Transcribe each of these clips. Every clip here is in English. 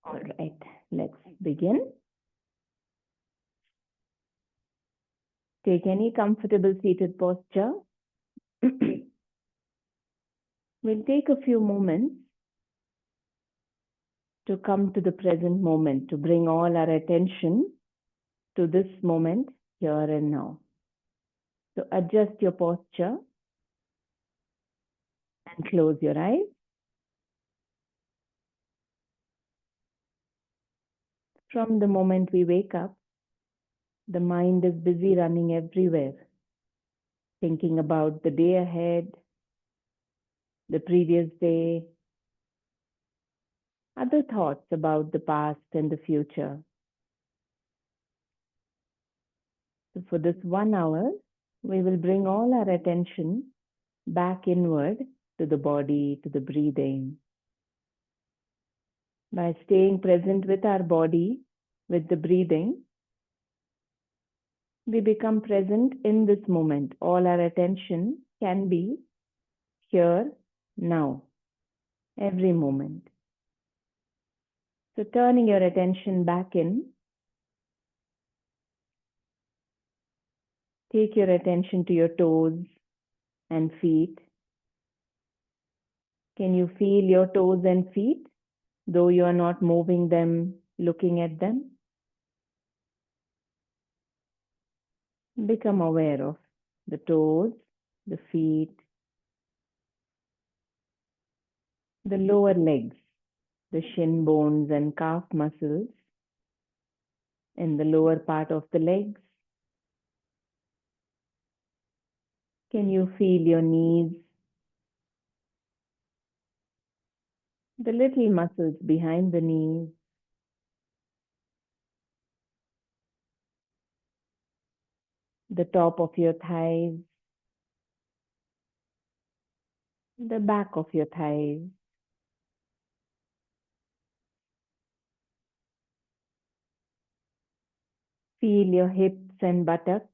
All right, let's begin. Take any comfortable seated posture. We'll take a few moments to come to the present moment, to bring all our attention to this moment here and now. So adjust your posture and close your eyes. From the moment we wake up, the mind is busy running everywhere, thinking about the day ahead, the previous day, other thoughts about the past and the future. So for this 1 hour, we will bring all our attention back inward to the body, to the breathing. By staying present with our body, with the breathing, we become present in this moment. All our attention can be here, now, every moment. So turning your attention back in, take your attention to your toes and feet. Can you feel your toes and feet, though you are not moving them, looking at them? Become aware of the toes, the feet, the lower legs, the shin bones and calf muscles, and the lower part of the legs. Can you feel your knees, the little muscles behind the knees, the top of your thighs, the back of your thighs? Feel your hips and buttocks.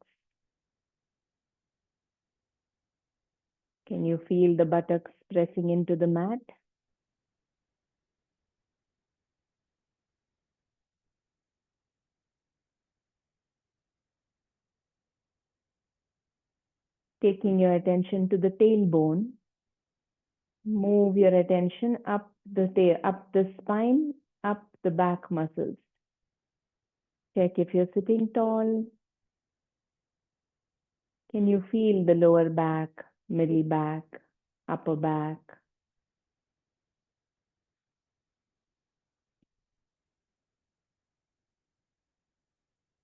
Can you feel the buttocks pressing into the mat? Taking your attention to the tailbone, move your attention up the tail, up the spine, up the back muscles. Check if you're sitting tall. Can you feel the lower back, middle back, upper back?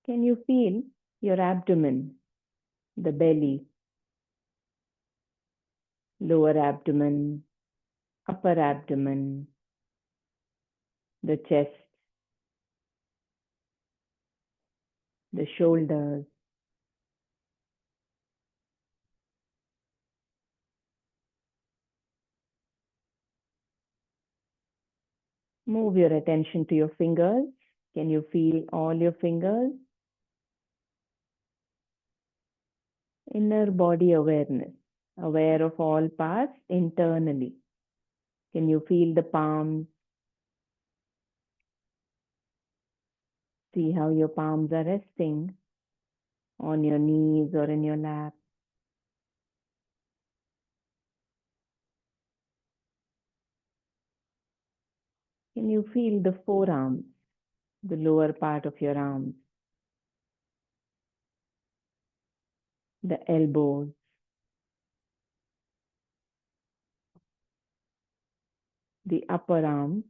Can you feel your abdomen, the belly, lower abdomen, upper abdomen, the chest, the shoulders? Move your attention to your fingers. Can you feel all your fingers? Inner body awareness, aware of all parts internally. Can you feel the palms? See how your palms are resting on your knees or in your lap. Can you feel the forearms, the lower part of your arms, the elbows, the upper arms,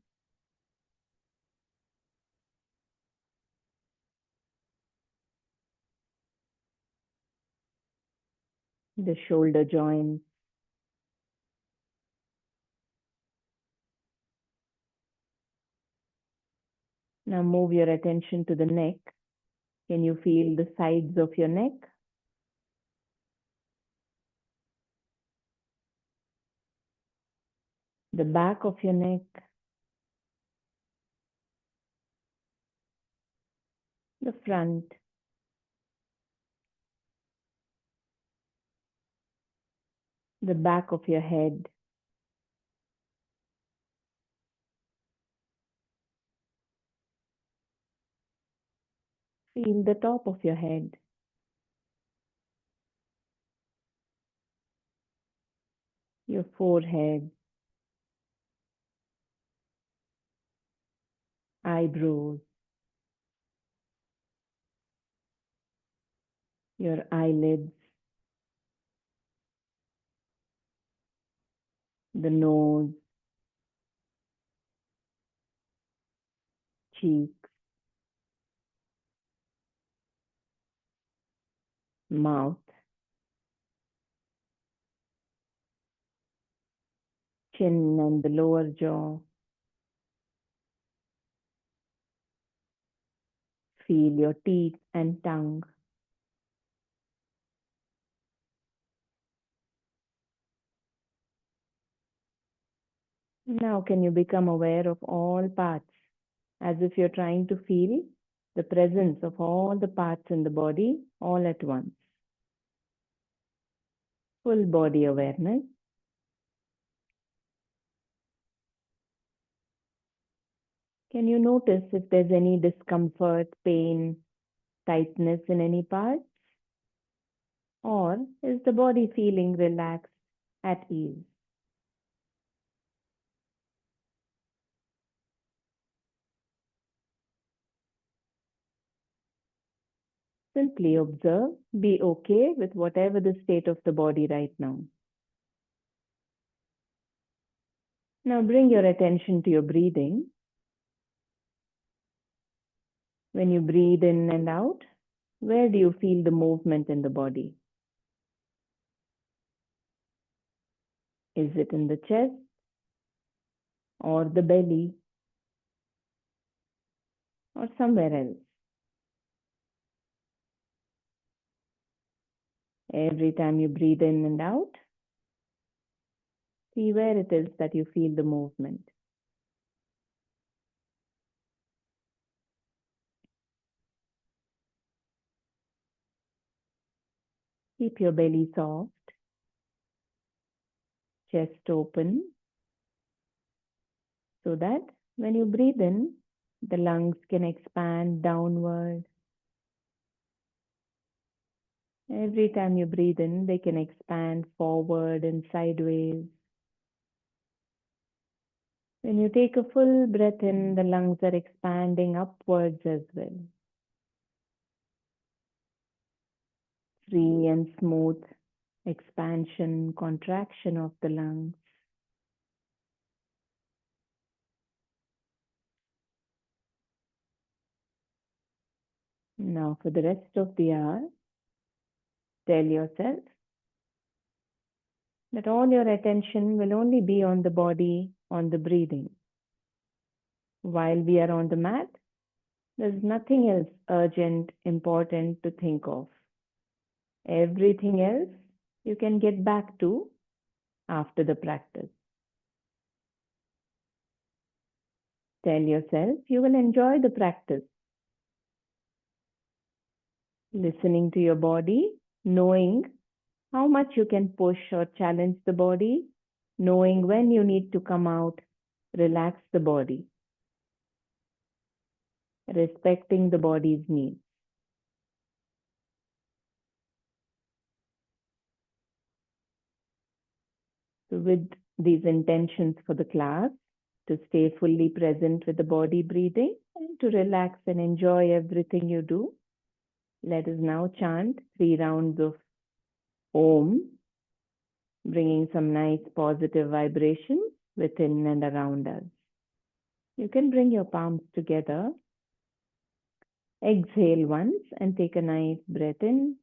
the shoulder joints? Now move your attention to the neck. Can you feel the sides of your neck? The back of your neck, the front, the back of your head, Feel the top of your head. Your forehead, eyebrows, your eyelids, the nose, cheeks, mouth, chin and the lower jaw. Feel your teeth and tongue. Now can you become aware of all parts as if you're trying to feel the presence of all the parts in the body all at once. Full body awareness. Can you notice if there's any discomfort, pain, tightness in any part? Or is the body feeling relaxed, at ease? Simply observe, be okay with whatever the state of the body right now. Now bring your attention to your breathing. When you breathe in and out, where do you feel the movement in the body? Is it in the chest or the belly or somewhere else? Every time you breathe in and out, see where it is that you feel the movement. Keep your belly soft, chest open, so that when you breathe in, the lungs can expand downward. Every time you breathe in, they can expand forward and sideways. When you take a full breath in, the lungs are expanding upwards as well. Free and smooth expansion, contraction of the lungs. Now for the rest of the hour, tell yourself that all your attention will only be on the body, on the breathing. While we are on the mat, there's nothing else urgent, important to think of. Everything else you can get back to after the practice. Tell yourself you will enjoy the practice. Listening to your body, knowing how much you can push or challenge the body, knowing when you need to come out, relax the body, respecting the body's needs. So with these intentions for the class, to stay fully present with the body breathing and to relax and enjoy everything you do, let us now chant 3 rounds of Om, bringing some nice positive vibration within and around us. You can bring your palms together. Exhale once and take a nice breath in.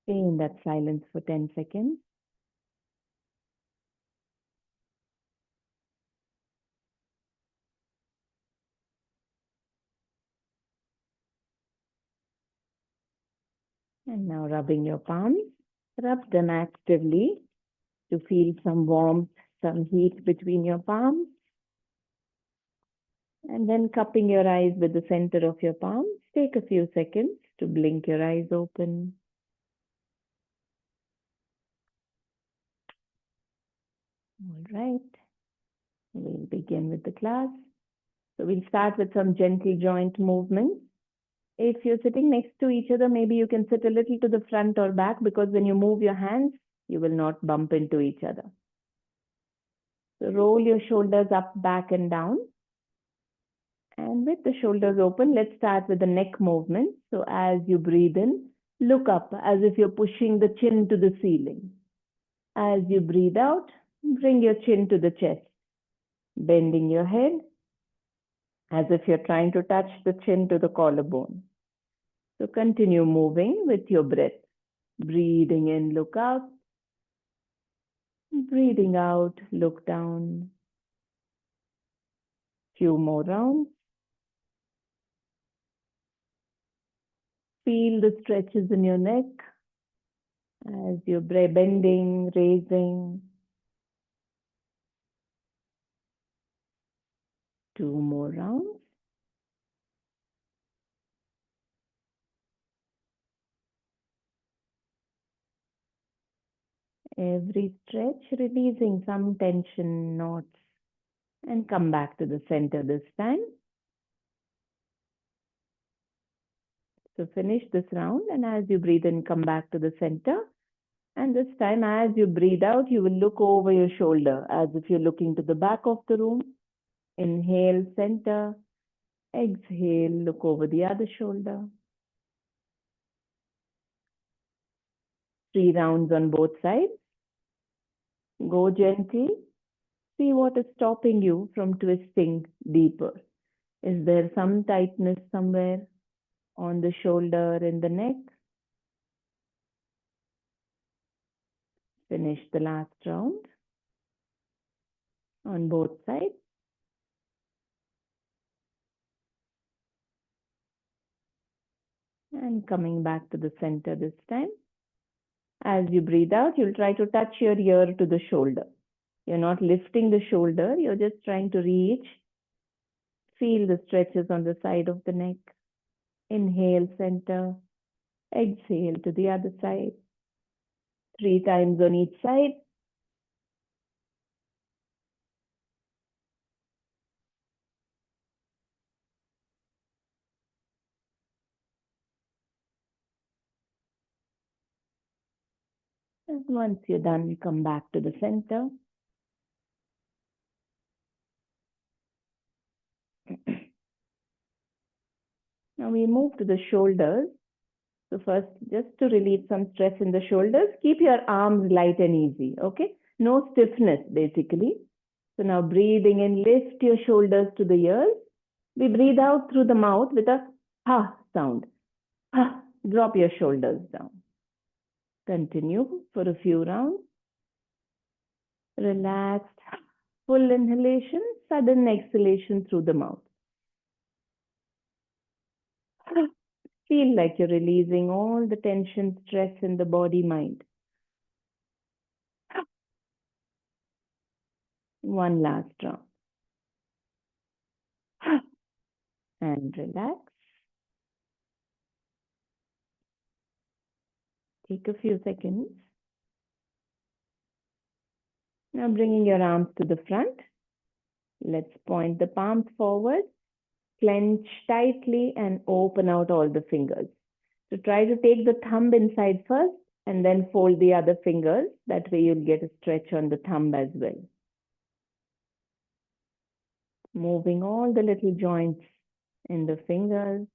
Stay in that silence for 10 seconds. And now rubbing your palms, rub them actively to feel some warmth, some heat between your palms. And then cupping your eyes with the center of your palms, take a few seconds to blink your eyes open. All right, we'll begin with the class. So we'll start with some gentle joint movements. If you're sitting next to each other, maybe you can sit a little to the front or back, because when you move your hands, you will not bump into each other. So roll your shoulders up, back, and down. And with the shoulders open, let's start with the neck movement. So as you breathe in, look up as if you're pushing the chin to the ceiling. As you breathe out, bring your chin to the chest, bending your head as if you're trying to touch the chin to the collarbone. So continue moving with your breath. Breathing in, look up. Breathing out, look down. Few more rounds. Feel the stretches in your neck as you're bending, raising. 2 more rounds. Every stretch releasing some tension, knots, and come back to the center this time. So finish this round, and as you breathe in, come back to the center. And this time, as you breathe out, you will look over your shoulder as if you're looking to the back of the room. Inhale, center. Exhale, look over the other shoulder. 3 rounds on both sides. Go gently. See what is stopping you from twisting deeper. Is there some tightness somewhere on the shoulder, in the neck? Finish the last round on both sides. And coming back to the center this time. As you breathe out, you'll try to touch your ear to the shoulder. You're not lifting the shoulder, you're just trying to reach. Feel the stretches on the side of the neck. Inhale, center. Exhale to the other side. 3 times on each side. And once you're done, come back to the center. Now we move to the shoulders. So first, just to relieve some stress in the shoulders, keep your arms light and easy, okay? No stiffness, basically. So now breathing in, lift your shoulders to the ears. We breathe out through the mouth with a ha sound. Ha. Drop your shoulders down. Continue for a few rounds. Relaxed, full inhalation, sudden exhalation through the mouth. Feel like you're releasing all the tension, stress in the body, mind. One last round. And relax. Take a few seconds. Now bringing your arms to the front. Let's point the palms forward. Clench tightly and open out all the fingers. So try to take the thumb inside first and then fold the other fingers. That way you'll get a stretch on the thumb as well. Moving all the little joints in the fingers.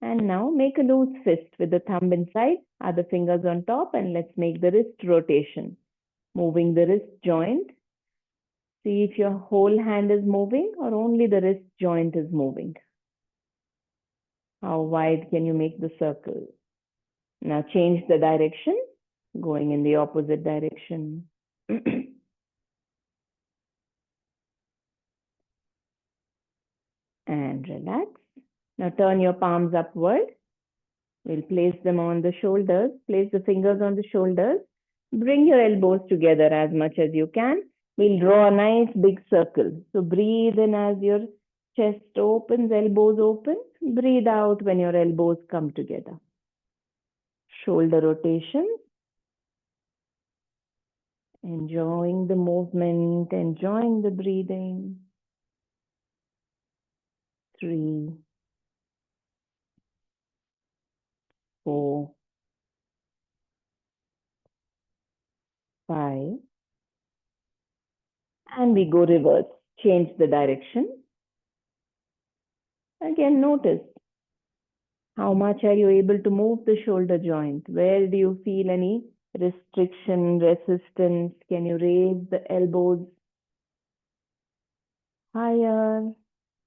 And now make a loose fist with the thumb inside, other fingers on top, and let's make the wrist rotation. Moving the wrist joint. See if your whole hand is moving or only the wrist joint is moving. How wide can you make the circle? Now change the direction, going in the opposite direction. And relax. Now turn your palms upward. We'll place them on the shoulders. Place the fingers on the shoulders. Bring your elbows together as much as you can. We'll draw a nice big circle. So breathe in as your chest opens, elbows open. Breathe out when your elbows come together. Shoulder rotation. Enjoying the movement, enjoying the breathing. 3, 4, 5. And we go reverse. Change the direction. Again, notice how much are you able to move the shoulder joint? Where do you feel any restriction, resistance? Can you raise the elbows higher?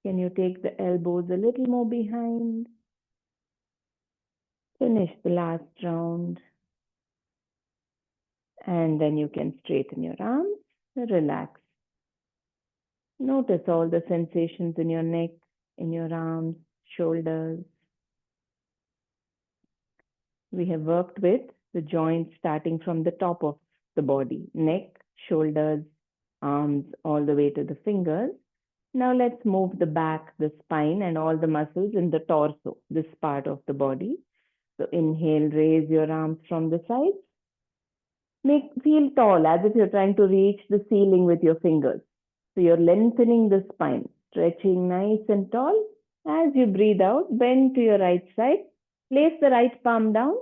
Can you take the elbows a little more behind? Finish the last round. And then you can straighten your arms, relax. Notice all the sensations in your neck, in your arms, shoulders. We have worked with the joints starting from the top of the body, neck, shoulders, arms, all the way to the fingers. Now let's move the back, the spine, and all the muscles in the torso, this part of the body. So inhale, raise your arms from the sides. Feel tall, as if you're trying to reach the ceiling with your fingers. So you're lengthening the spine, stretching nice and tall. As you breathe out, bend to your right side. Place the right palm down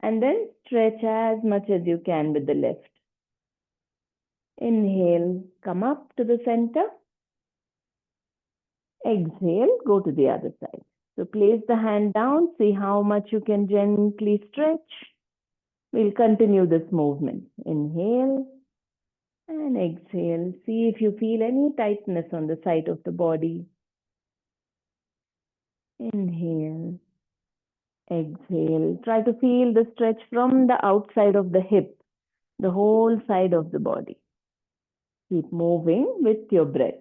and then stretch as much as you can with the left. Inhale, come up to the center. Exhale, go to the other side. So place the hand down, see how much you can gently stretch. We'll continue this movement. Inhale and exhale. See if you feel any tightness on the side of the body. Inhale, exhale. Try to feel the stretch from the outside of the hip, the whole side of the body. Keep moving with your breath.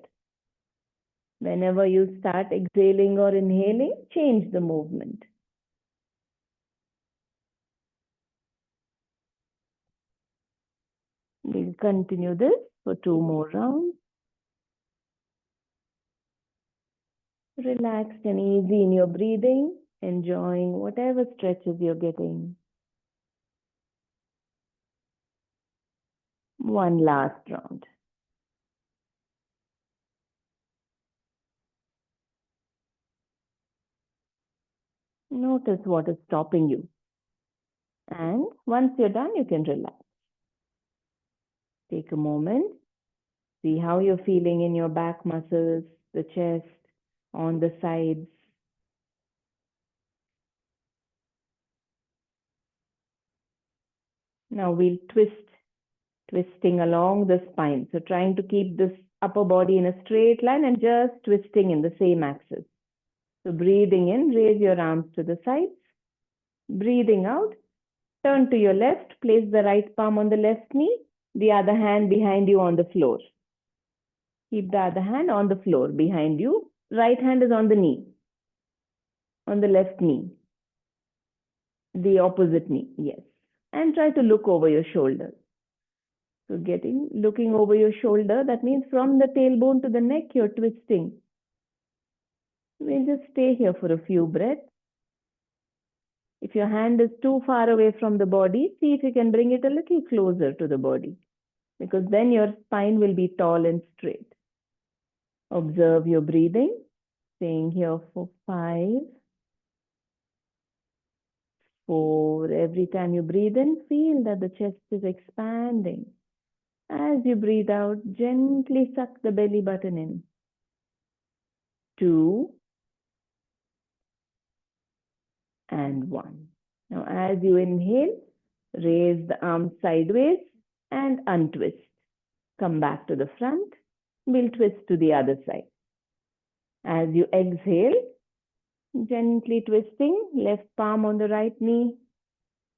Whenever you start exhaling or inhaling, change the movement. We'll continue this for 2 more rounds. Relaxed and easy in your breathing, enjoying whatever stretches you're getting. One last round. Notice what is stopping you. And once you're done, you can relax. Take a moment. See how you're feeling in your back muscles, the chest, on the sides. Now we'll twisting along the spine. So trying to keep this upper body in a straight line and just twisting in the same axis. So breathing in, raise your arms to the sides. Breathing out, turn to your left, place the right palm on the left knee, the other hand behind you on the floor. Keep the other hand on the floor behind you. Right hand is on the knee, on the left knee. The opposite knee, yes. And try to look over your shoulder. So looking over your shoulder, that means from the tailbone to the neck, you're twisting. We'll just stay here for a few breaths. If your hand is too far away from the body, see if you can bring it a little closer to the body, because then your spine will be tall and straight. Observe your breathing, staying here for 5, 4. Every time you breathe in, feel that the chest is expanding. As you breathe out, gently suck the belly button in. 2 and 1. Now, as you inhale, raise the arms sideways and untwist. Come back to the front. We'll twist to the other side. As you exhale, gently twisting, left palm on the right knee,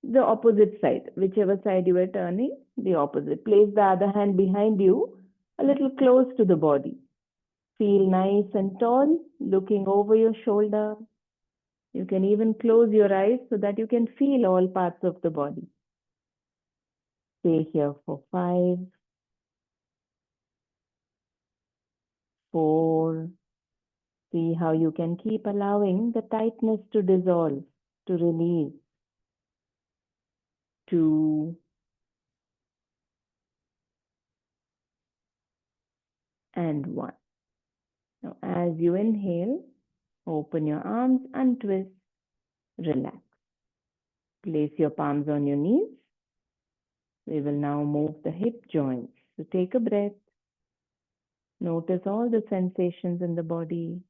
the opposite side, whichever side you are turning, the opposite. Place the other hand behind you, a little close to the body. Feel nice and tall, looking over your shoulder. You can even close your eyes so that you can feel all parts of the body. Stay here for 5, 4. See how you can keep allowing the tightness to dissolve, to release. 2, and 1. Now, as you inhale, open your arms, untwist, relax. Place your palms on your knees. We will now move the hip joints. So take a breath. Notice all the sensations in the body.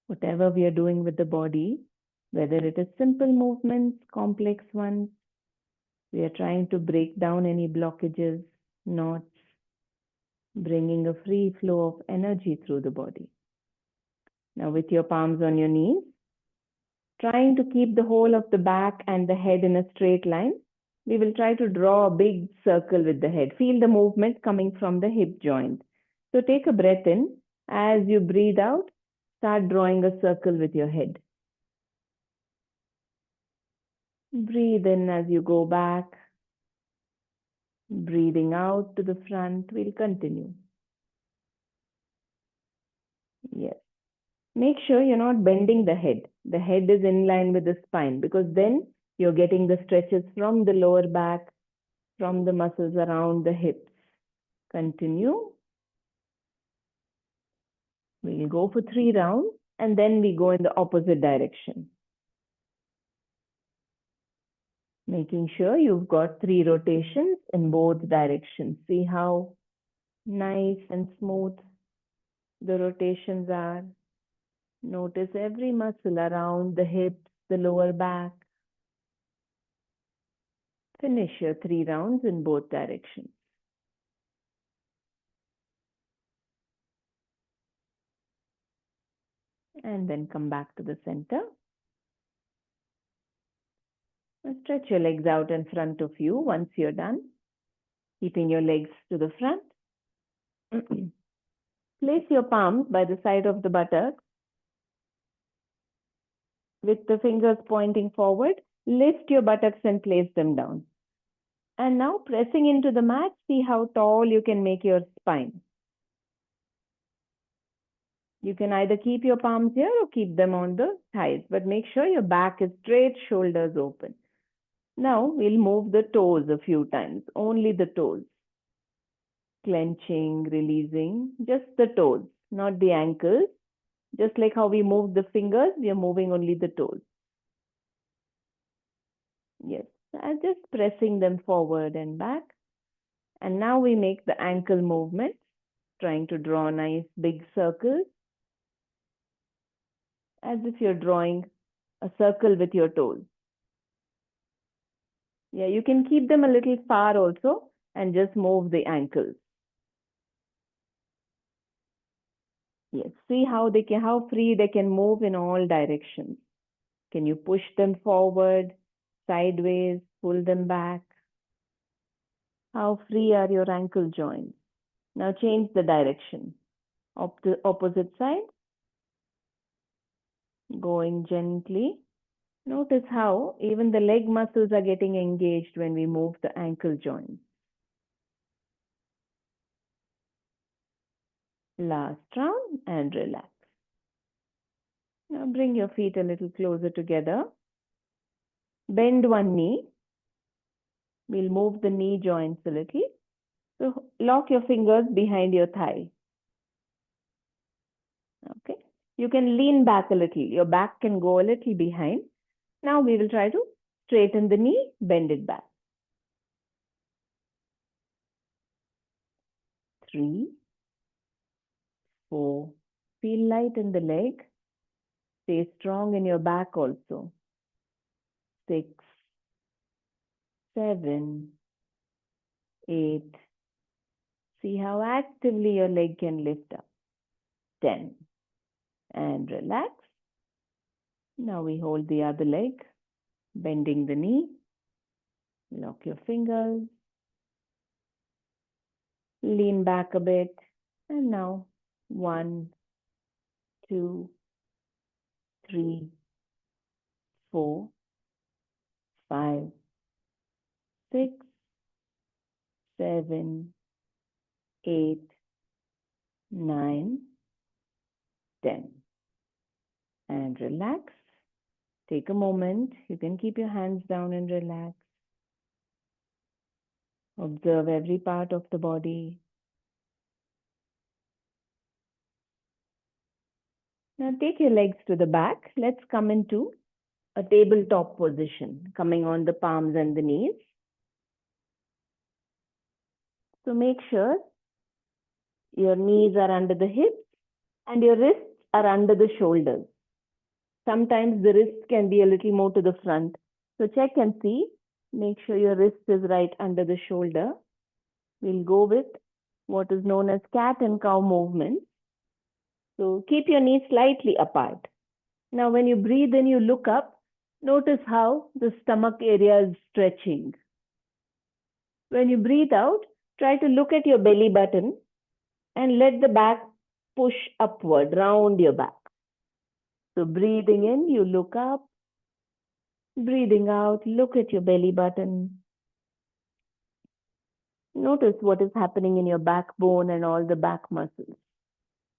Whatever we are doing with the body, whether it is simple movements, complex ones, we are trying to break down any blockages, knots, bringing a free flow of energy through the body. Now with your palms on your knees, trying to keep the whole of the back and the head in a straight line, we will try to draw a big circle with the head. Feel the movement coming from the hip joint. So take a breath in. As you breathe out, start drawing a circle with your head. Breathe in as you go back. Breathing out to the front, we'll continue. Yes. Make sure you're not bending the head. The head is in line with the spine, because then you're getting the stretches from the lower back, from the muscles around the hips. Continue. We'll go for 3 rounds and then we go in the opposite direction. Making sure you've got 3 rotations in both directions. See how nice and smooth the rotations are. Notice every muscle around the hips, the lower back. Finish your 3 rounds in both directions. And then come back to the center. Stretch your legs out in front of you once you're done, keeping your legs to the front. Place your palms by the side of the buttocks with the fingers pointing forward. Lift your buttocks and place them down. And now pressing into the mat, see how tall you can make your spine. You can either keep your palms here or keep them on the thighs, but make sure your back is straight, shoulders open. Now we'll move the toes a few times, only the toes. Clenching, releasing, just the toes, not the ankles. Just like how we move the fingers, we are moving only the toes. Yes, and just pressing them forward and back. And now we make the ankle movement, trying to draw nice big circles, as if you're drawing a circle with your toes. Yeah, you can keep them a little far also and just move the ankles. Yes, see how free they can move in all directions. Can you push them forward, sideways, pull them back? How free are your ankle joints? Now change the direction. Opposite side. Going gently. Notice how even the leg muscles are getting engaged when we move the ankle joints. Last round and relax. Now bring your feet a little closer together. Bend one knee. We'll move the knee joints a little. So lock your fingers behind your thigh. Okay. You can lean back a little. Your back can go a little behind. Now we will try to straighten the knee, bend it back. 3, 4. Feel light in the leg. Stay strong in your back also. 6, 7, 8. See how actively your leg can lift up. 10. And relax. Now we hold the other leg. Bending the knee. Lock your fingers. Lean back a bit. And now 1, 2, 3, 4, 5, 6, 7, 8, 9, 10. And relax. Take a moment. You can keep your hands down and relax. Observe every part of the body. Now take your legs to the back. Let's come into a tabletop position, coming on the palms and the knees. So make sure your knees are under the hips and your wrists are under the shoulders. Sometimes the wrist can be a little more to the front. So check and see. Make sure your wrist is right under the shoulder. We'll go with what is known as cat and cow movement. So keep your knees slightly apart. Now when you breathe in, you look up. Notice how the stomach area is stretching. When you breathe out, try to look at your belly button and let the back push upward, round your back. So breathing in, you look up. Breathing out, look at your belly button. Notice what is happening in your backbone and all the back muscles.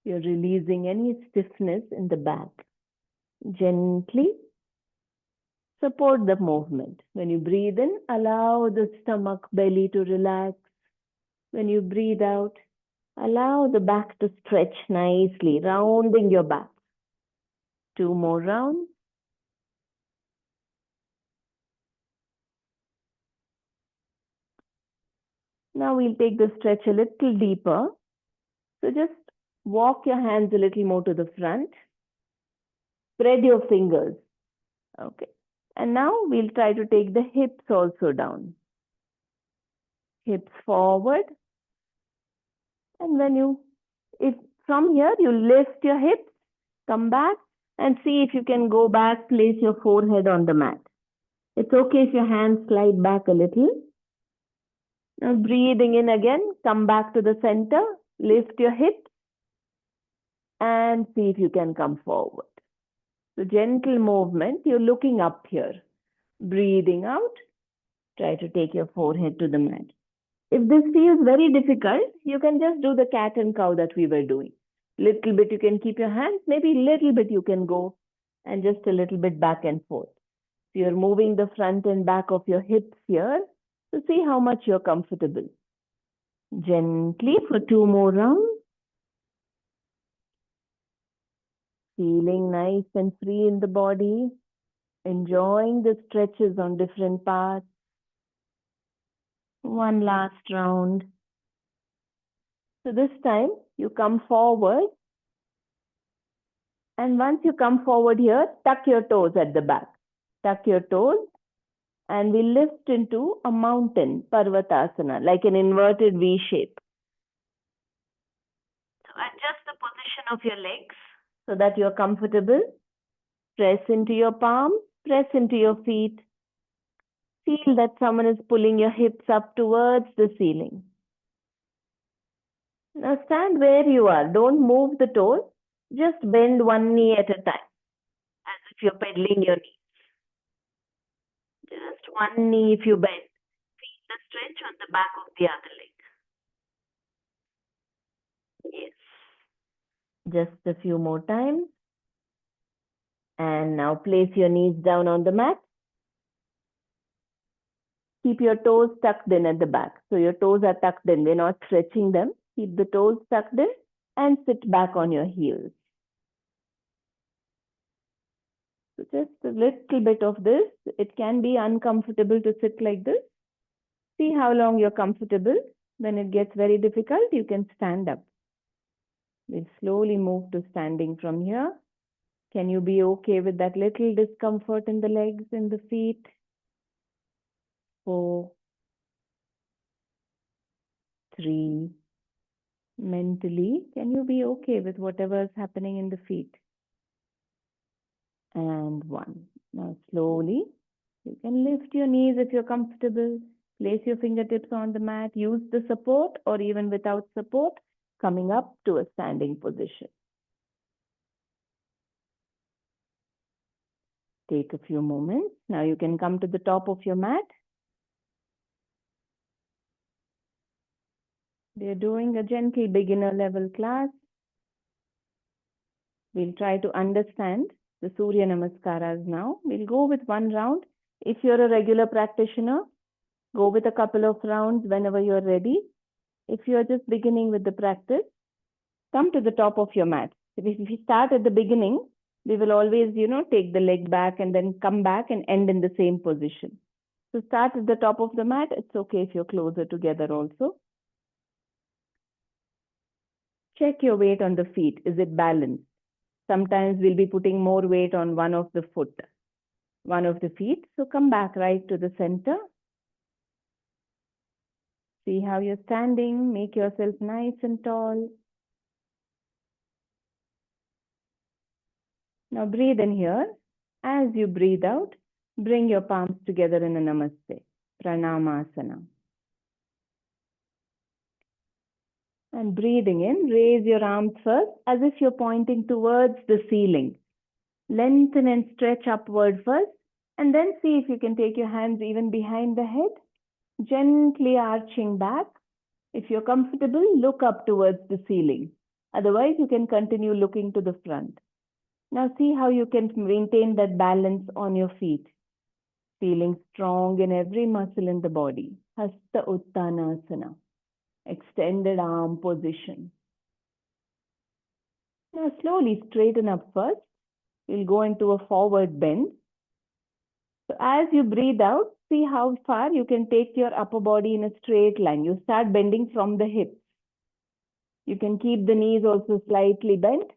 You're releasing any stiffness in the back. Gently support the movement. When you breathe in, allow the stomach, belly to relax. When you breathe out, allow the back to stretch nicely, rounding your back. 2 more rounds. Now we'll take the stretch a little deeper. So just walk your hands a little more to the front. Spread your fingers. Okay. And now we'll try to take the hips also down. Hips forward. And if from here you lift your hips, come back and see if you can go back, place your forehead on the mat. It's okay if your hands slide back a little. Now breathing in again, come back to the center, lift your hips and see if you can come forward. So gentle movement, you're looking up here. Breathing out, try to take your forehead to the mat. If this feels very difficult, you can just do the cat and cow that we were doing. Little bit you can keep your hands, maybe little bit you can go and just a little bit back and forth. So you're moving the front and back of your hips here to see how much you're comfortable. Gently for 2 more rounds. Feeling nice and free in the body. Enjoying the stretches on different parts. 1 last round. So this time you come forward. And once you come forward here, tuck your toes at the back. Tuck your toes and we lift into a mountain, Parvatasana, like an inverted V shape. So adjust the position of your legs so that you're comfortable. Press into your palms, press into your feet. Feel that someone is pulling your hips up towards the ceiling. Now stand where you are. Don't move the toes. Just bend one knee at a time, as if you're pedaling your knee. Just one knee if you bend. Feel the stretch on the back of the other leg. Yes. Just a few more times. And now place your knees down on the mat. Keep your toes tucked in at the back. So your toes are tucked in. We're not stretching them. Keep the toes tucked in and sit back on your heels. So just a little bit of this. It can be uncomfortable to sit like this. See how long you're comfortable. When it gets very difficult, you can stand up. We'll slowly move to standing from here. Can you be okay with that little discomfort in the legs and the feet? 4, 3. Mentally, can you be okay with whatever is happening in the feet? And 1. Now slowly You can lift your knees if you're comfortable. Place your fingertips on the mat. Use the support or even without support, coming up to a standing position. Take a few moments. Now you can come to the top of your mat. We are doing a gentle beginner level class. We'll try to understand the Surya Namaskaras now. We'll go with one round. If you're a regular practitioner, go with a couple of rounds whenever you're ready. If you're just beginning with the practice, come to the top of your mat. If we start at the beginning, we will always, take the leg back and then come back and end in the same position. So start at the top of the mat. It's okay if you're closer together also. Check your weight on the feet. Is it balanced? Sometimes we'll be putting more weight on one of the feet. So come back right to the center. See how you're standing. Make yourself nice and tall. Now breathe in here. As you breathe out, bring your palms together in a namaste, pranamasana. And breathing in, raise your arms first as if you're pointing towards the ceiling. Lengthen and stretch upward first, and then see if you can take your hands even behind the head, gently arching back. If you're comfortable, look up towards the ceiling. Otherwise, you can continue looking to the front. Now see how you can maintain that balance on your feet. Feeling strong in every muscle in the body. Hasta Uttanasana. Extended arm position. Now slowly straighten up first. We'll go into a forward bend. So as you breathe out, see how far you can take your upper body in a straight line. You start bending from the hips. You can keep the knees also slightly bent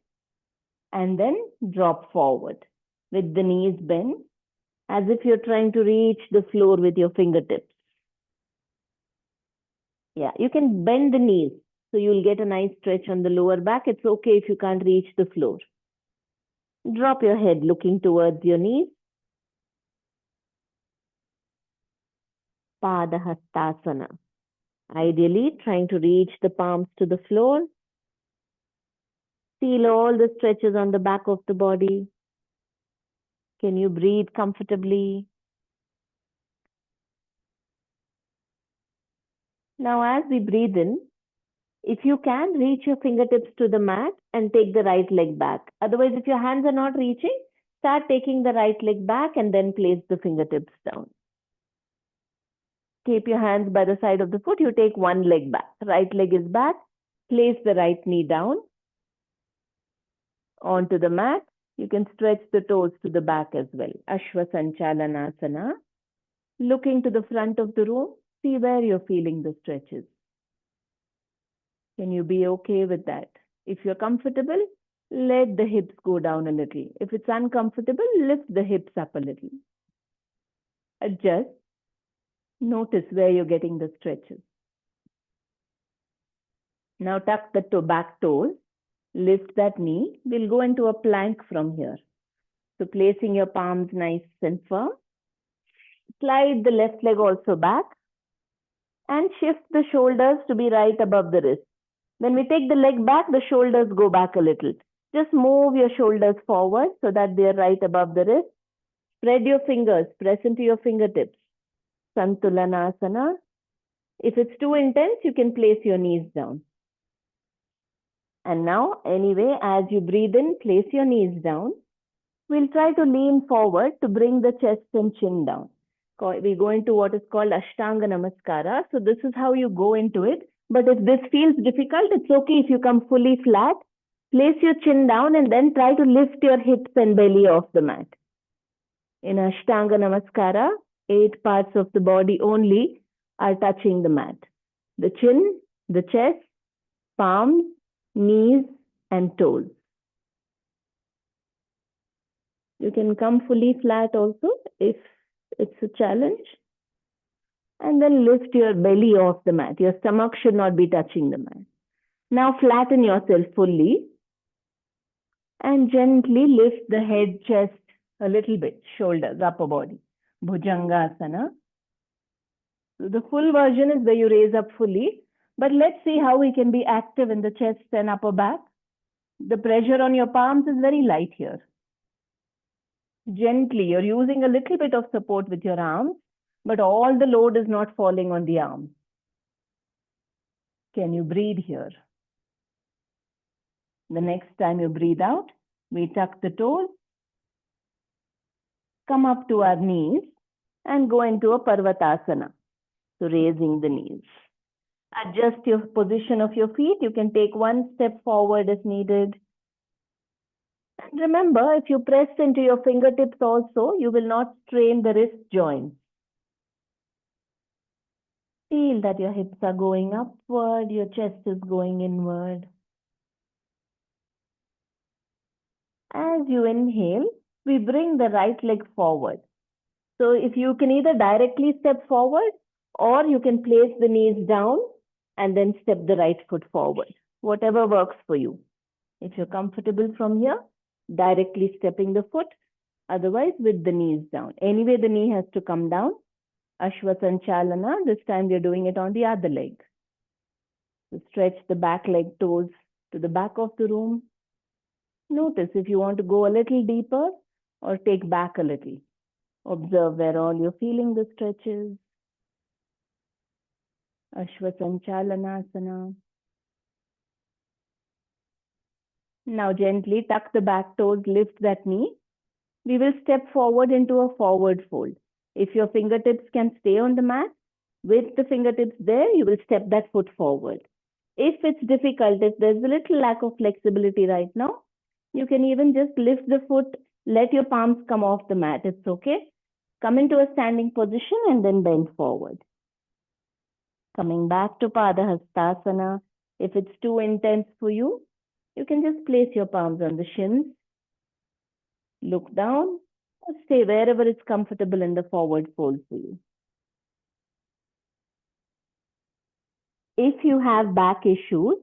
and then drop forward with the knees bent as if you're trying to reach the floor with your fingertips. Yeah, you can bend the knees so you'll get a nice stretch on the lower back. It's okay if you can't reach the floor. Drop your head looking towards your knees. Padahastasana. Ideally, trying to reach the palms to the floor. Feel all the stretches on the back of the body. Can you breathe comfortably? Now, as we breathe in, if you can, reach your fingertips to the mat and take the right leg back. Otherwise, if your hands are not reaching, start taking the right leg back and then place the fingertips down. Keep your hands by the side of the foot. You take one leg back. Right leg is back. Place the right knee down onto the mat. You can stretch the toes to the back as well. Ashwasanchalanasana. Looking to the front of the room, see where you're feeling the stretches. Can you be okay with that? If you're comfortable, let the hips go down a little. If it's uncomfortable, lift the hips up a little. Adjust. Notice where you're getting the stretches. Now tuck the back toes. Lift that knee. We'll go into a plank from here. So placing your palms nice and firm. Slide the left leg also back. And shift the shoulders to be right above the wrist. When we take the leg back, the shoulders go back a little. Just move your shoulders forward so that they're right above the wrist. Spread your fingers, press into your fingertips. Santulanasana. If it's too intense, you can place your knees down. And now, anyway, as you breathe in, place your knees down. We'll try to lean forward to bring the chest and chin down. We go into what is called Ashtanga Namaskara. So this is how you go into it. But if this feels difficult, it's okay if you come fully flat. Place your chin down and then try to lift your hips and belly off the mat. In Ashtanga Namaskara, 8 parts of the body only are touching the mat. The chin, the chest, palms, knees, and toes. You can come fully flat also if it's a challenge. And then lift your belly off the mat. Your stomach should not be touching the mat. Now flatten yourself fully and gently lift the head, chest a little bit, shoulders, upper body. Bhujangasana. So the full version is where you raise up fully, but let's see how we can be active in the chest and upper back. The pressure on your palms is very light here. Gently, you're using a little bit of support with your arms, but all the load is not falling on the arms. Can you breathe here? The next time you breathe out, we tuck the toes, come up to our knees, and go into a Parvatasana. So raising the knees. Adjust your position of your feet. You can take one step forward if needed. And remember, if you press into your fingertips also, you will not strain the wrist joints. Feel that your hips are going upward, your chest is going inward. As you inhale, we bring the right leg forward. So if you can either directly step forward or you can place the knees down and then step the right foot forward, whatever works for you. If you're comfortable from here, directly stepping the foot, otherwise with the knees down. Anyway, the knee has to come down. Ashwasanchalana, this time we're doing it on the other leg. So stretch the back leg toes to the back of the room. Notice if you want to go a little deeper or take back a little. Observe where all you're feeling the stretches. Ashwasanchalanasana. Now gently tuck the back toes, lift that knee. We will step forward into a forward fold. If your fingertips can stay on the mat, with the fingertips there, you will step that foot forward. If it's difficult, if there's a little lack of flexibility right now, you can even just lift the foot, let your palms come off the mat. It's okay. Come into a standing position and then bend forward. Coming back to Padahastasana. If it's too intense for you, you can just place your palms on the shins. Look down or stay wherever it's comfortable in the forward fold for you. If you have back issues,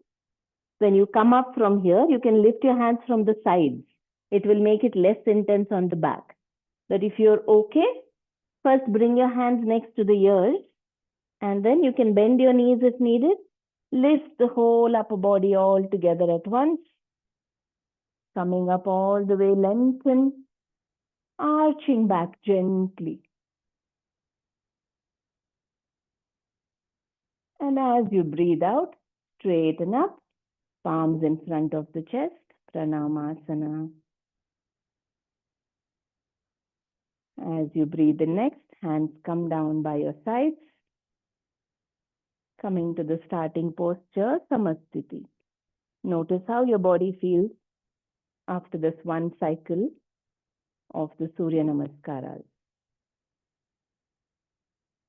when you come up from here, you can lift your hands from the sides. It will make it less intense on the back. But if you're okay, first bring your hands next to the ears and then you can bend your knees if needed. Lift the whole upper body all together at once. Coming up all the way, lengthen, arching back gently. And as you breathe out, straighten up, palms in front of the chest, Pranamasana. As you breathe in next, hands come down by your sides. Coming to the starting posture, Samasthiti. Notice how your body feels after this one cycle of the Surya Namaskaras.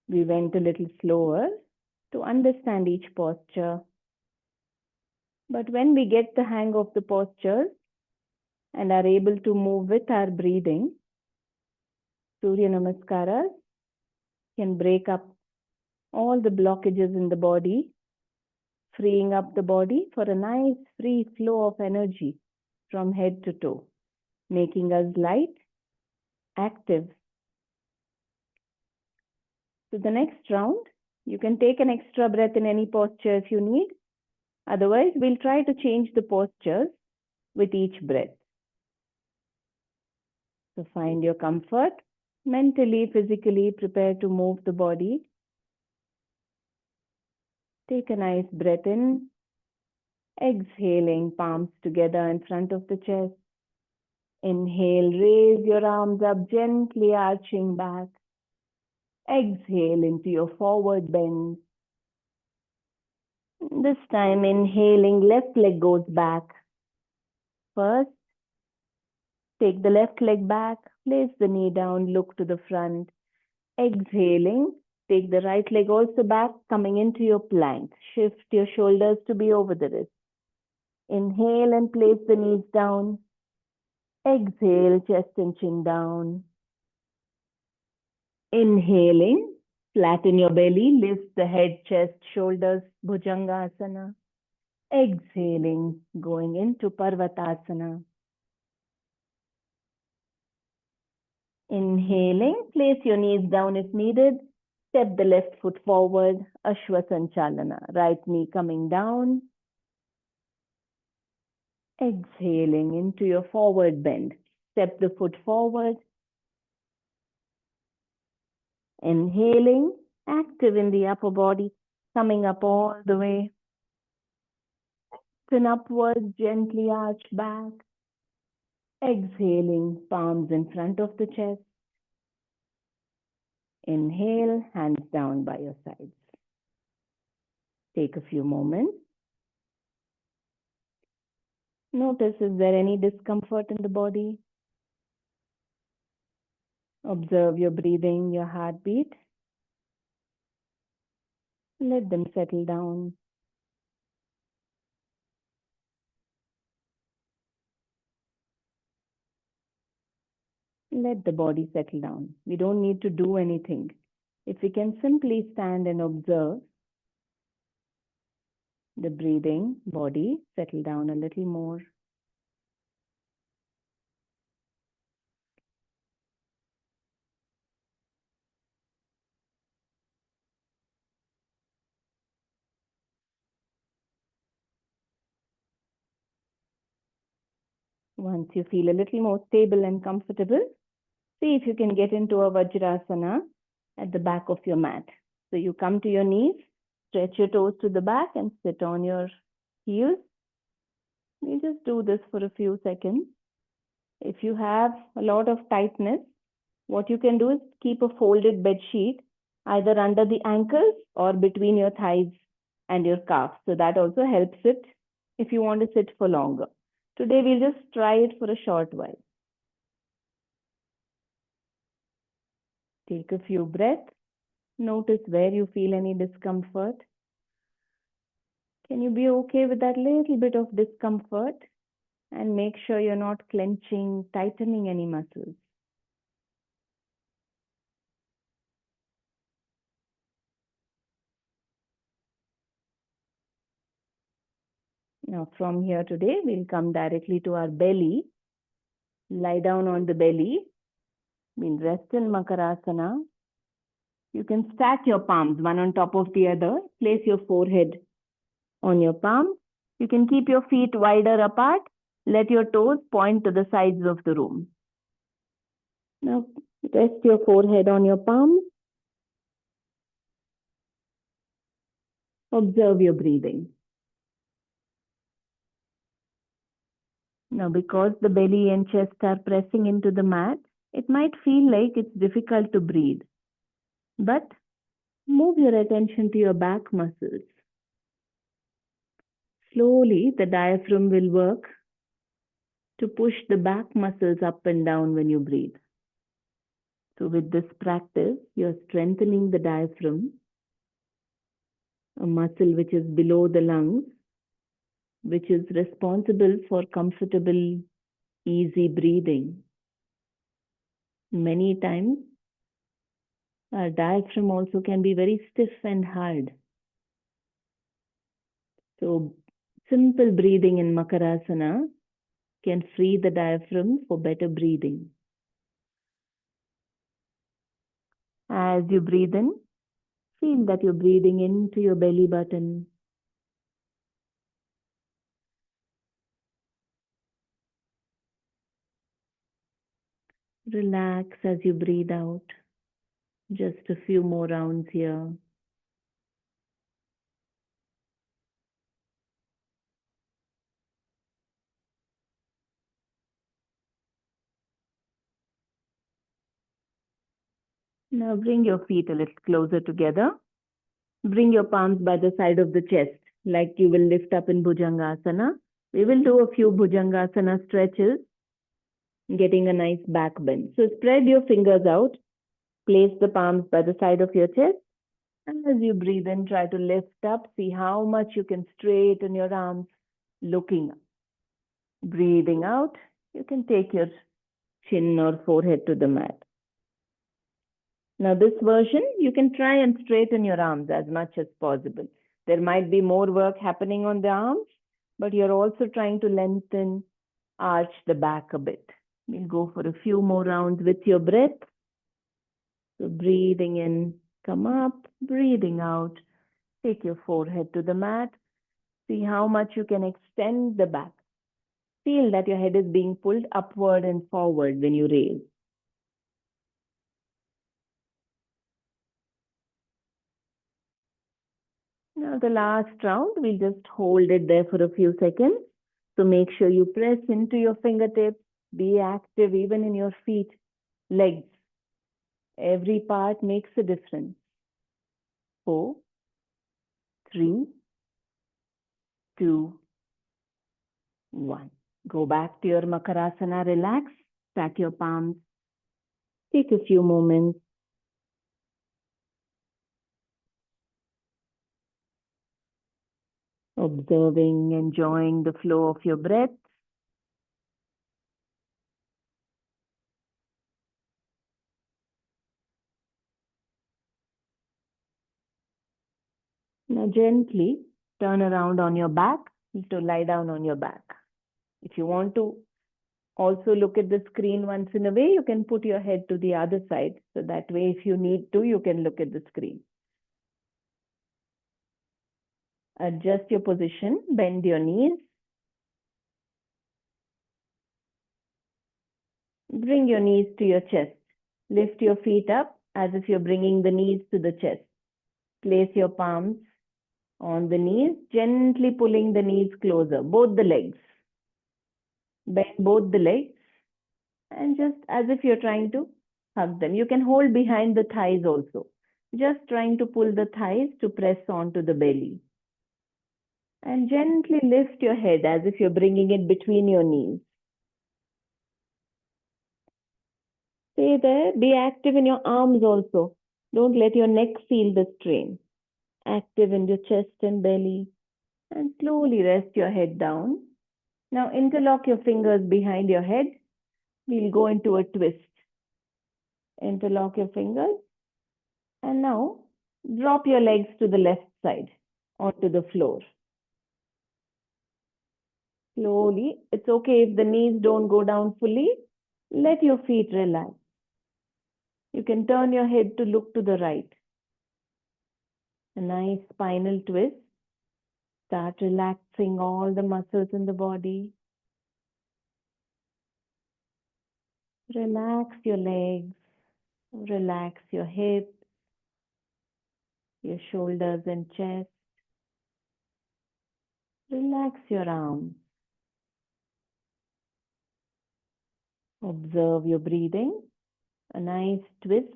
We went a little slower to understand each posture. But when we get the hang of the postures and are able to move with our breathing, Surya Namaskaras can break up all the blockages in the body, freeing up the body for a nice free flow of energy from head to toe, making us light, active. So the next round, you can take an extra breath in any posture if you need. Otherwise, we'll try to change the postures with each breath. So find your comfort. Mentally, physically, prepare to move the body. Take a nice breath in. Exhaling, palms together in front of the chest. Inhale, raise your arms up, gently arching back. Exhale into your forward bend. This time, inhaling, left leg goes back. First, take the left leg back, place the knee down, look to the front. Exhaling, take the right leg also back, coming into your plank. Shift your shoulders to be over the wrist. Inhale and place the knees down. Exhale, chest and chin down. Inhaling, flatten your belly, lift the head, chest, shoulders, Bhujangasana. Exhaling, going into Parvatasana. Inhaling, place your knees down if needed. Step the left foot forward, Ashwasanchalana. Right knee coming down. Exhaling into your forward bend. Step the foot forward. Inhaling, active in the upper body, coming up all the way. Turn upwards, gently arch back. Exhaling, palms in front of the chest. Inhale, hands down by your sides. Take a few moments. Notice, is there any discomfort in the body? Observe your breathing, your heartbeat. Let them settle down. Let the body settle down. We don't need to do anything. If we can simply stand and observe the breathing, body, settle down a little more. Once you feel a little more stable and comfortable, see if you can get into a Vajrasana at the back of your mat. So you come to your knees, stretch your toes to the back and sit on your heels. We just do this for a few seconds. If you have a lot of tightness, what you can do is keep a folded bed sheet either under the ankles or between your thighs and your calves. So that also helps it if you want to sit for longer. Today we'll just try it for a short while. Take a few breaths. Notice where you feel any discomfort. Can you be okay with that little bit of discomfort? And make sure you're not clenching, tightening any muscles. Now from here today, we'll come directly to our belly. Lie down on the belly. We'll rest in Makarasana. You can stack your palms one on top of the other. Place your forehead on your palm. You can keep your feet wider apart. Let your toes point to the sides of the room. Now rest your forehead on your palm. Observe your breathing. Now, because the belly and chest are pressing into the mat, it might feel like it's difficult to breathe. But move your attention to your back muscles. Slowly, the diaphragm will work to push the back muscles up and down when you breathe. So with this practice, you're strengthening the diaphragm, a muscle which is below the lungs, which is responsible for comfortable, easy breathing. Many times, our diaphragm also can be very stiff and hard. So simple breathing in Makarasana can free the diaphragm for better breathing. As you breathe in, feel that you're breathing into your belly button. Relax as you breathe out. Just a few more rounds here. Now bring your feet a little closer together. Bring your palms by the side of the chest, like you will lift up in Bhujangasana. We will do a few Bhujangasana stretches, getting a nice back bend. So spread your fingers out. Place the palms by the side of your chest. And as you breathe in, try to lift up. See how much you can straighten your arms, looking up. Breathing out, you can take your chin or forehead to the mat. Now this version, you can try and straighten your arms as much as possible. There might be more work happening on the arms, but you're also trying to lengthen, arch the back a bit. We'll go for a few more rounds with your breath. So breathing in, come up, breathing out. Take your forehead to the mat. See how much you can extend the back. Feel that your head is being pulled upward and forward when you raise. Now the last round, we'll just hold it there for a few seconds. So make sure you press into your fingertips. Be active even in your feet, legs. Every part makes a difference. 4, 3, 2, 1. Go back to your Makarasana, relax, stack your palms. Take a few moments. Observing, enjoying the flow of your breath. Now gently turn around on your back to lie down on your back. If you want to also look at the screen once in a way, you can put your head to the other side. So that way, if you need to, you can look at the screen. Adjust your position, bend your knees. Bring your knees to your chest. Lift your feet up as if you're bringing the knees to the chest. Place your palms on the knees, gently pulling the knees closer, both the legs. Bend both the legs and just as if you're trying to hug them. You can hold behind the thighs also. Just trying to pull the thighs to press onto the belly. And gently lift your head as if you're bringing it between your knees. Stay there. Be active in your arms also. Don't let your neck feel the strain. Active in your chest and belly. And slowly rest your head down. Now interlock your fingers behind your head. We'll go into a twist. Interlock your fingers. And now drop your legs to the left side onto the floor. Slowly. It's okay if the knees don't go down fully. Let your feet relax. You can turn your head to look to the right. A nice spinal twist. Start relaxing all the muscles in the body. Relax your legs. Relax your hips, your shoulders and chest. Relax your arms. Observe your breathing. A nice twist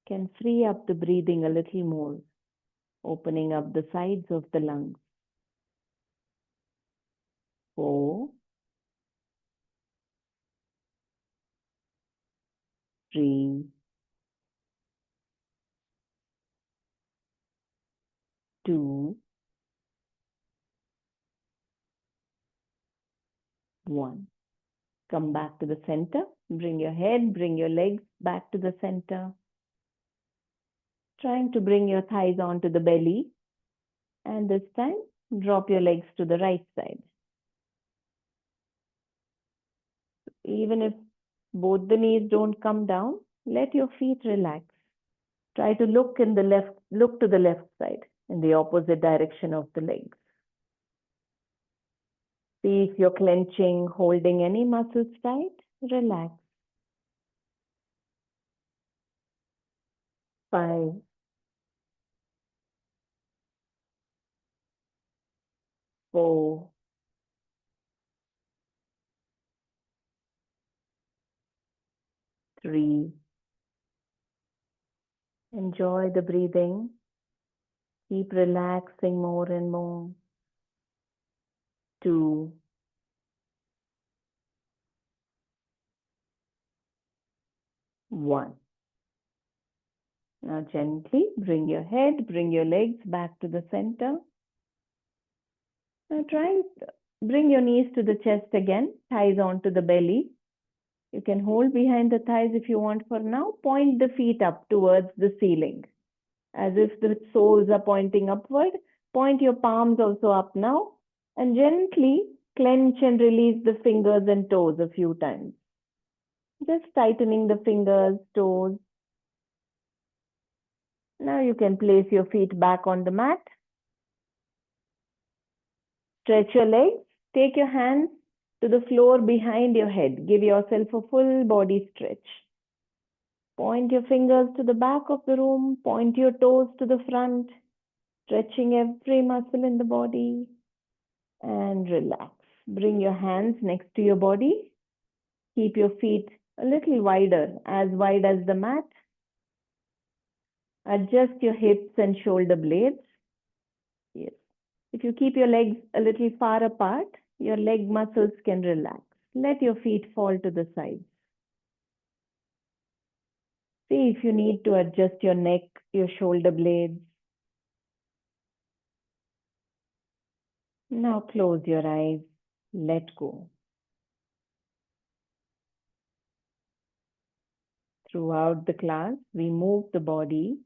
can free up the breathing a little more, opening up the sides of the lungs. 4, 3, 2, 1. Come back to the center. Bring your head, bring your legs back to the center. Trying to bring your thighs onto the belly. And this time, drop your legs to the right side. Even if both the knees don't come down, let your feet relax. Try to look to the left side, in the opposite direction of the legs. See if you're clenching, holding any muscles tight. Relax. 5, 4, 3. Enjoy the breathing. Keep relaxing more and more. 2, 1. Now gently bring your head, bring your legs back to the center. Now try and bring your knees to the chest again, thighs onto the belly. You can hold behind the thighs if you want for now. Point the feet up towards the ceiling. As if the soles are pointing upward. Point your palms also up now. And gently Clench and release the fingers and toes a few times. Just tightening the fingers, toes. Now you can place your feet back on the mat. Stretch your legs. Take your hands to the floor behind your head. Give yourself a full body stretch. Point your fingers to the back of the room. Point your toes to the front. Stretching every muscle in the body. And relax. Bring your hands next to your body. Keep your feet a little wider, as wide as the mat. Adjust your hips and shoulder blades. Yes. If you keep your legs a little far apart, your leg muscles can relax. Let your feet fall to the sides. See if you need to adjust your neck, your shoulder blades. Now close your eyes. Let go. Throughout the class, we move the body.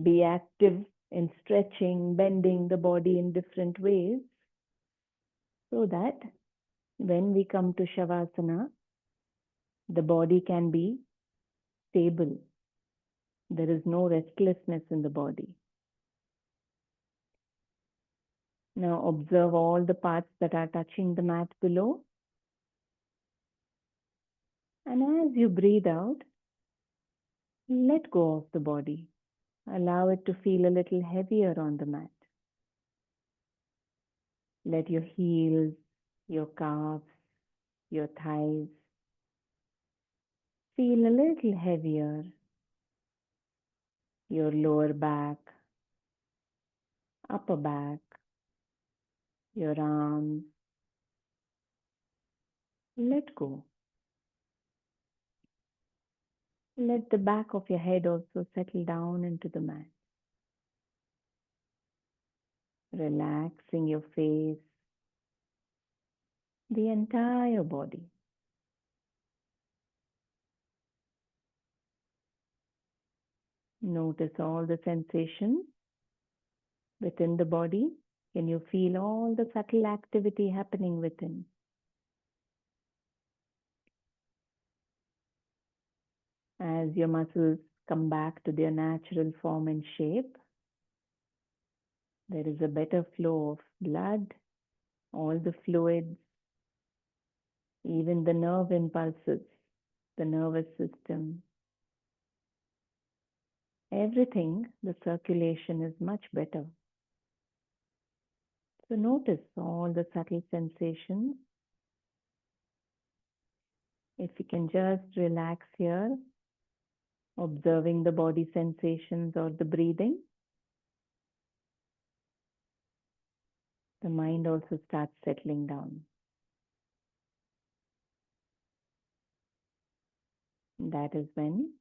Be active in stretching, bending the body in different ways, so that when we come to Shavasana, the body can be stable. There is no restlessness in the body. Now observe all the parts that are touching the mat below. And as you breathe out, let go of the body. Allow it to feel a little heavier on the mat. Let your heels, your calves, your thighs feel a little heavier. Your lower back, upper back, your arms. Let go. Let the back of your head also settle down into the mat. Relaxing your face, the entire body. Notice all the sensations within the body. Can you feel all the subtle activity happening within? As your muscles come back to their natural form and shape, there is a better flow of blood, all the fluids, even the nerve impulses, the nervous system. Everything, the circulation is much better. So notice all the subtle sensations. If you can just relax here, observing the body sensations or the breathing, the mind also starts settling down. That is when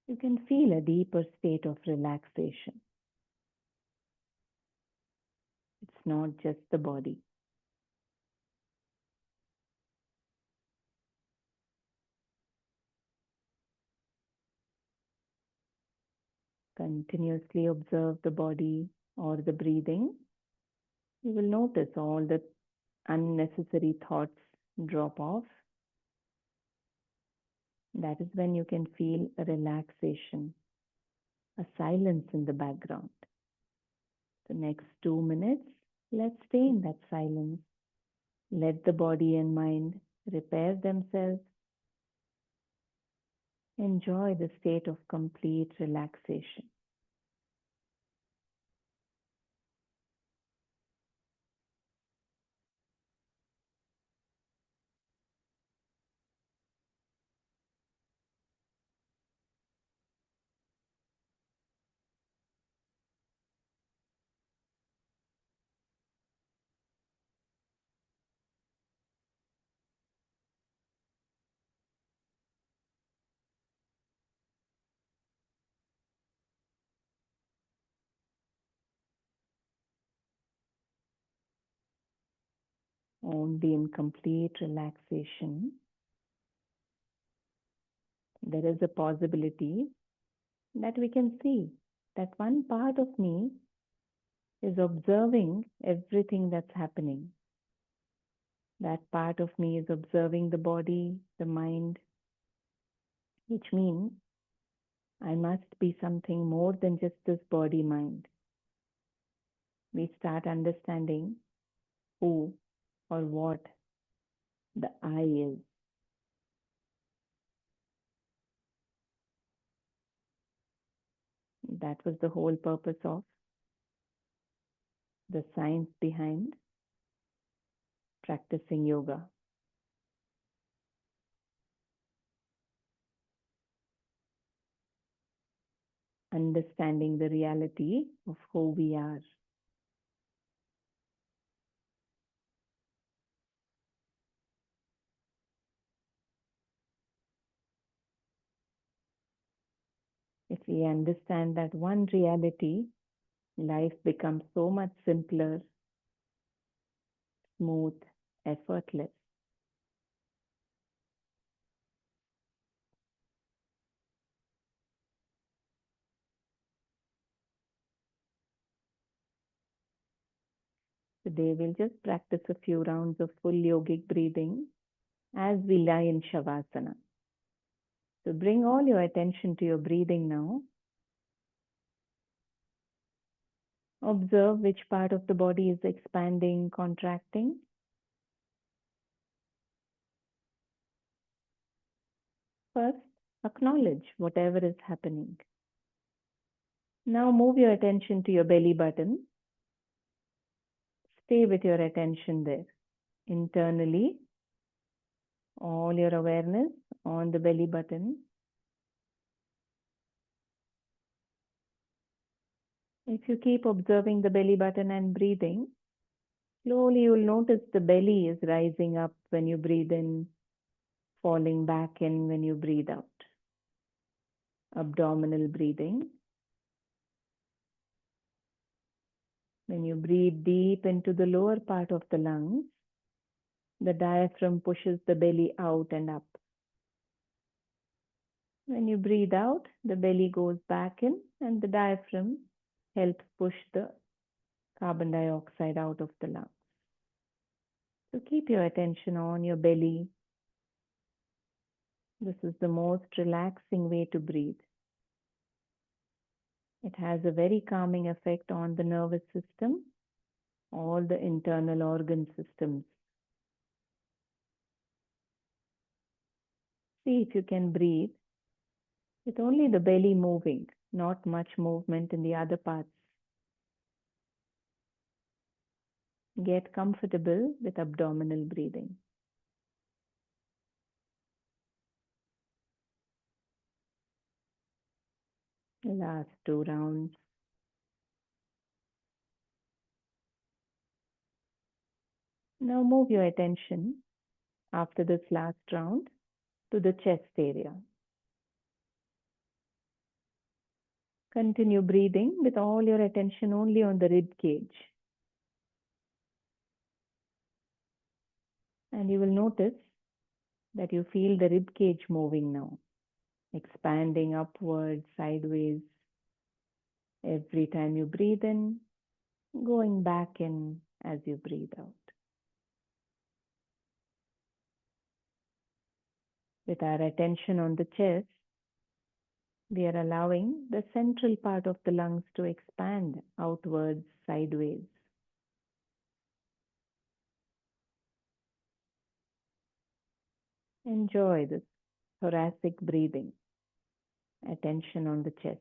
you can feel a deeper state of relaxation. It's not just the body. Continuously observe the body or the breathing. You will notice all the unnecessary thoughts drop off. That is when you can feel a relaxation, a silence in the background. The next 2 minutes, let's stay in that silence. Let the body and mind repair themselves. Enjoy the state of complete relaxation. Only in complete relaxation, there is a possibility that we can see that one part of me is observing everything that's happening. That part of me is observing the body, the mind, which means I must be something more than just this body mind. We start understanding who or what the I is. That was the whole purpose of the science behind practicing yoga. Understanding the reality of who we are. If we understand that one reality, life becomes so much simpler, smooth, effortless. Today we'll just practice a few rounds of full yogic breathing as we lie in Shavasana. So bring all your attention to your breathing now. Observe which part of the body is expanding, contracting. First, acknowledge whatever is happening. Now move your attention to your belly button. Stay with your attention there. Internally, all your awareness on the belly button. If you keep observing the belly button and breathing, slowly you will notice the belly is rising up when you breathe in, falling back in when you breathe out. Abdominal breathing. When you breathe deep into the lower part of the lungs, the diaphragm pushes the belly out and up. When you breathe out, the belly goes back in and the diaphragm helps push the carbon dioxide out of the lungs. So keep your attention on your belly. This is the most relaxing way to breathe. It has a very calming effect on the nervous system, all the internal organ systems. See if you can breathe with only the belly moving, not much movement in the other parts. Get comfortable with abdominal breathing. Last 2 rounds. Now move your attention after this last round to the chest area. Continue breathing with all your attention only on the rib cage. And you will notice that you feel the rib cage moving now, expanding upwards, sideways. Every time you breathe in, going back in as you breathe out. With our attention on the chest, we are allowing the central part of the lungs to expand outwards, sideways. Enjoy this thoracic breathing. Attention on the chest.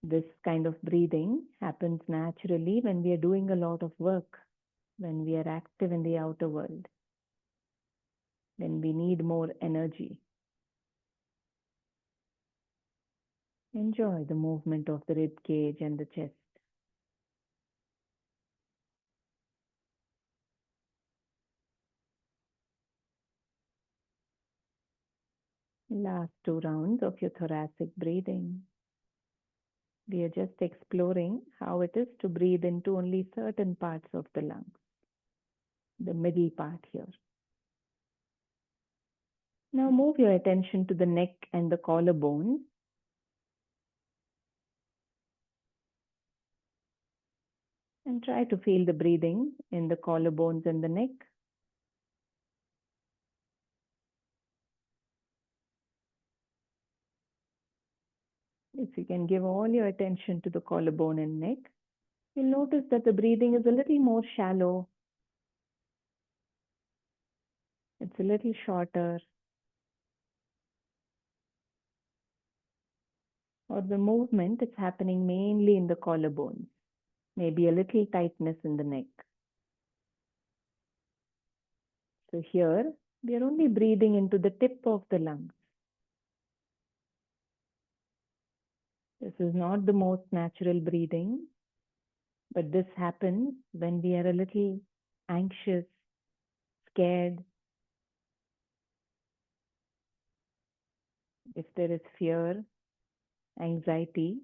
This kind of breathing happens naturally when we are doing a lot of work, when we are active in the outer world, when we need more energy. Enjoy the movement of the rib cage and the chest. Last 2 rounds of your thoracic breathing. We are just exploring how it is to breathe into only certain parts of the lungs, the middle part here. Now move your attention to the neck and the collarbone. And try to feel the breathing in the collarbones and the neck. If you can give all your attention to the collarbone and neck, you'll notice that the breathing is a little more shallow. It's a little shorter. Or the movement is happening mainly in the collarbones. Maybe a little tightness in the neck. So here, we are only breathing into the tip of the lungs. This is not the most natural breathing, but this happens when we are a little anxious, scared. If there is fear, anxiety,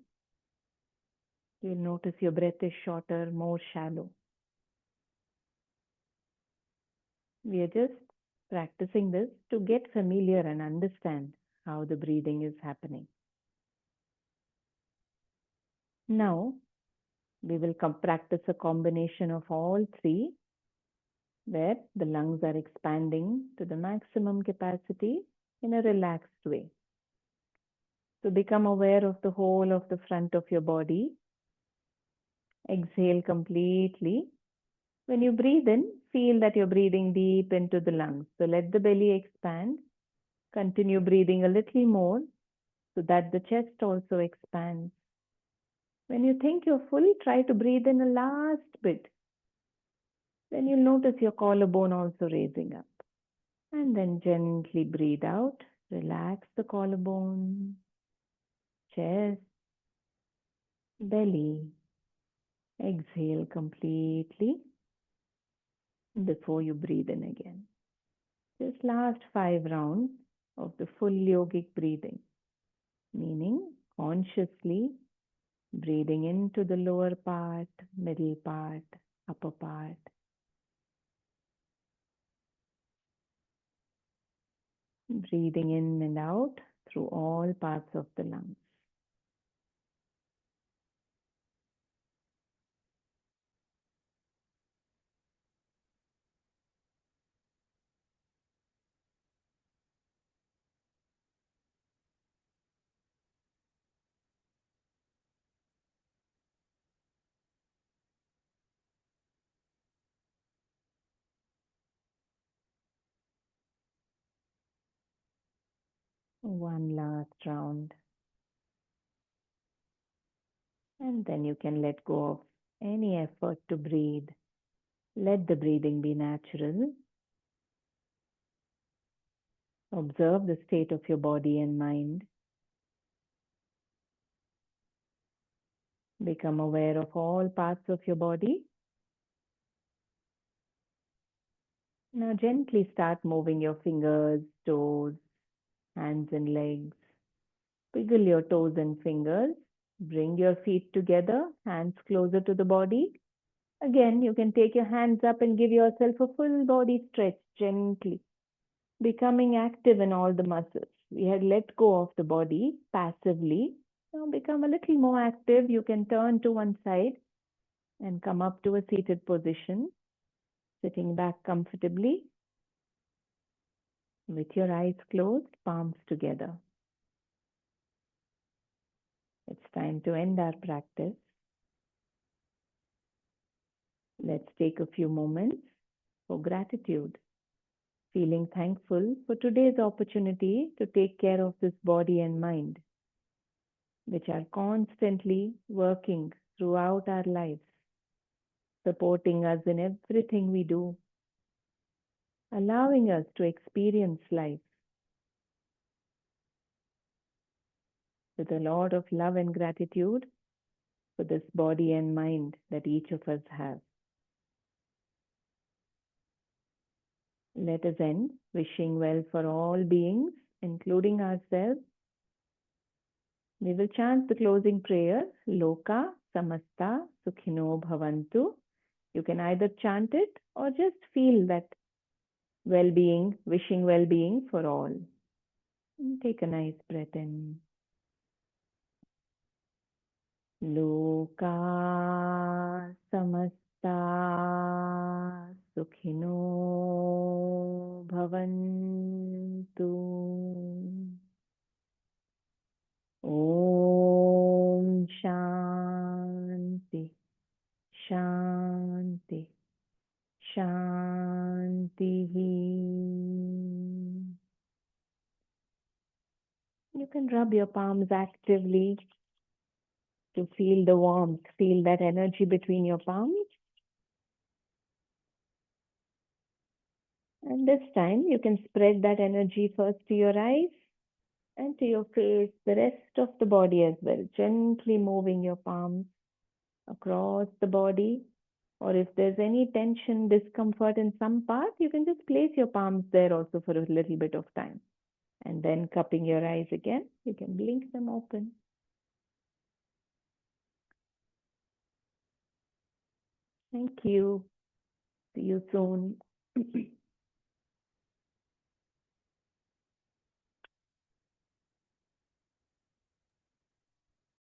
you'll notice your breath is shorter, more shallow. We are just practicing this to get familiar and understand how the breathing is happening. Now, we will practice a combination of all three, where the lungs are expanding to the maximum capacity in a relaxed way. So become aware of the whole of the front of your body. Exhale completely. When you breathe in, feel that you're breathing deep into the lungs. So let the belly expand. Continue breathing a little more so that the chest also expands. When you think you're full, try to breathe in a last bit. Then you'll notice your collarbone also raising up. And then gently breathe out. Relax the collarbone, chest, belly. Exhale completely before you breathe in again. Just last 5 rounds of the full yogic breathing, meaning consciously breathing into the lower part, middle part, upper part. Breathing in and out through all parts of the lungs. One last round. And then you can let go of any effort to breathe. Let the breathing be natural. Observe the state of your body and mind. Become aware of all parts of your body. Now gently start moving your fingers, toes, hands and legs. Wiggle your toes and fingers. Bring your feet together, hands closer to the body. Again, you can take your hands up and give yourself a full body stretch gently, becoming active in all the muscles. We had let go of the body passively. Now become a little more active. You can turn to one side and come up to a seated position, sitting back comfortably with your eyes closed, palms together. It's time to end our practice. Let's take a few moments for gratitude, feeling thankful for today's opportunity to take care of this body and mind, which are constantly working throughout our lives, supporting us in everything we do, allowing us to experience life with a lot of love and gratitude for this body and mind that each of us have. Let us end wishing well for all beings, including ourselves. We will chant the closing prayer, Loka Samasta Sukhino Bhavantu. You can either chant it or just feel that well-being, wishing well-being for all. And take a nice breath in. लोका समस्ता सुखिनो भवन्तु। ॐ शान्ति शान्ति शान्तिः। You can rub your palms actively to feel the warmth, feel that energy between your palms. And this time you can spread that energy first to your eyes and to your face, the rest of the body as well, gently moving your palms across the body. Or if there's any tension, discomfort in some part, you can just place your palms there also for a little bit of time. And then cupping your eyes again, you can blink them open. Thank you. See you soon.